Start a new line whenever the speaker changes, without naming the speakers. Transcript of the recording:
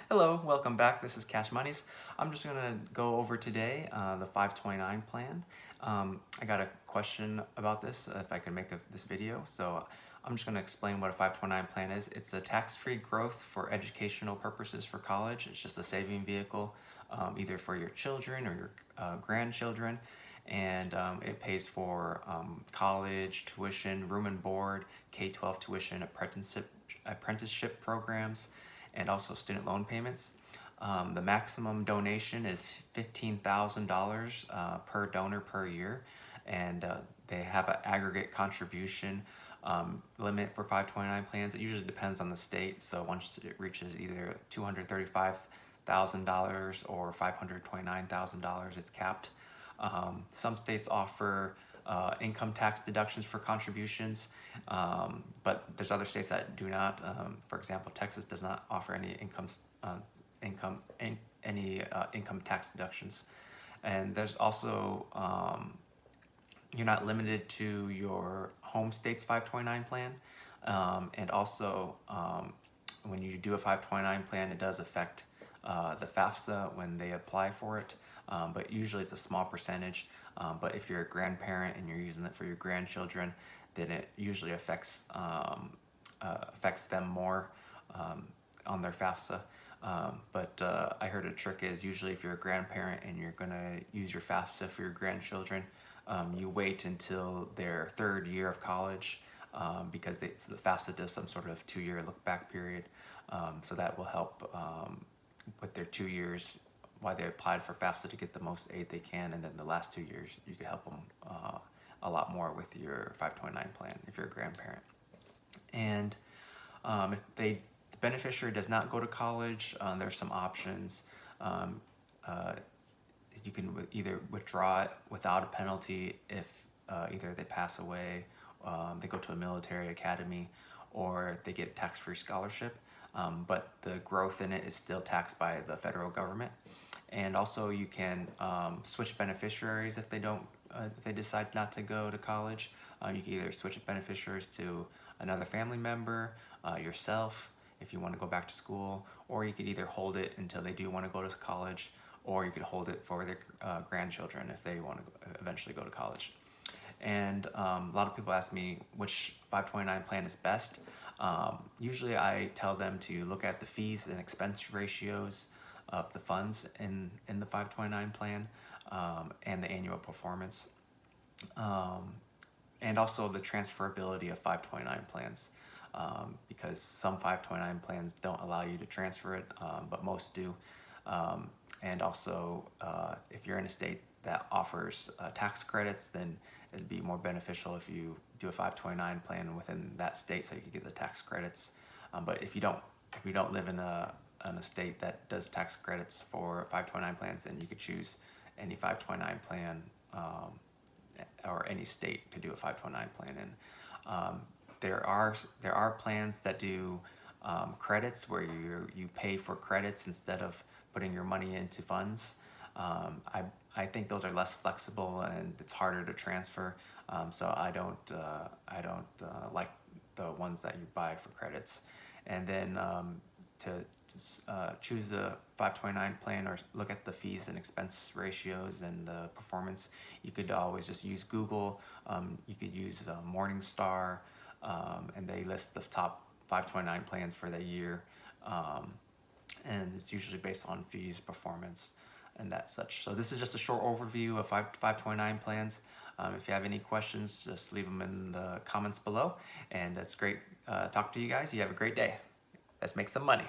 Hello, welcome back. This is Cash Monies. I'm just going to go over today the 529 plan. I got a question about this, if I can make this video. So I'm just going to explain what a 529 plan is. It's a tax-free growth for educational purposes for college. It's just a saving vehicle, either for your children or your grandchildren. And it pays for college, tuition, room and board, K-12 tuition, apprenticeship programs, and also student loan payments. The maximum donation is $15,000 per donor per year, and they have an aggregate contribution limit for 529 plans. It usually depends on the state, so once it reaches either $235,000 or $529,000, it's capped. Some states offer income tax deductions for contributions, but there's other states that do not. For example, Texas does not offer any income tax deductions, and there's also you're not limited to your home state's 529 plan, and also when you do a 529 plan, it does affect the FAFSA when they apply for it, but usually it's a small percentage. But if you're a grandparent and you're using it for your grandchildren, then it usually affects them more on their FAFSA. But I heard a trick is usually if you're a grandparent and you're going to use your FAFSA for your grandchildren, you wait until their third year of college, because so the FAFSA does some sort of 2-year look-back period, so that will help with their 2 years why they applied for FAFSA to get the most aid they can, and then the last 2 years you could help them a lot more with your 529 plan if you're a grandparent. And if the beneficiary does not go to college, there's some options. You can either withdraw it without a penalty if either they pass away, they go to a military academy, or they get a tax-free scholarship. But the growth in it is still taxed by the federal government. And also you can switch beneficiaries if they decide not to go to college. You can either switch beneficiaries to another family member, yourself, if you want to go back to school, or you could either hold it until they do want to go to college, or you could hold it for their grandchildren if they want to eventually go to college. And a lot of people ask me which 529 plan is best. Usually I tell them to look at the fees and expense ratios of the funds in the 529 plan, and the annual performance, and also the transferability of 529 plans, because some 529 plans don't allow you to transfer it, but most do. And also if you're in a state that offers tax credits, then it'd be more beneficial if you do a 529 plan within that state so you can get the tax credits. But if you don't live in a state that does tax credits for 529 plans, then you could choose any 529 plan, or any state to do a 529 plan in. There are plans that do credits where you pay for credits instead of putting your money into funds. I think those are less flexible and it's harder to transfer, so I don't like the ones that you buy for credits. And then to choose the 529 plan or look at the fees and expense ratios and the performance, you could always just use Google. You could use Morningstar, and they list the top 529 plans for the year, and it's usually based on fees, performance, and that such. So this is just a short overview of 529 plans. If you have any questions, just leave them in the comments below, and it's great talking to you guys. You have a great day. Let's make some money.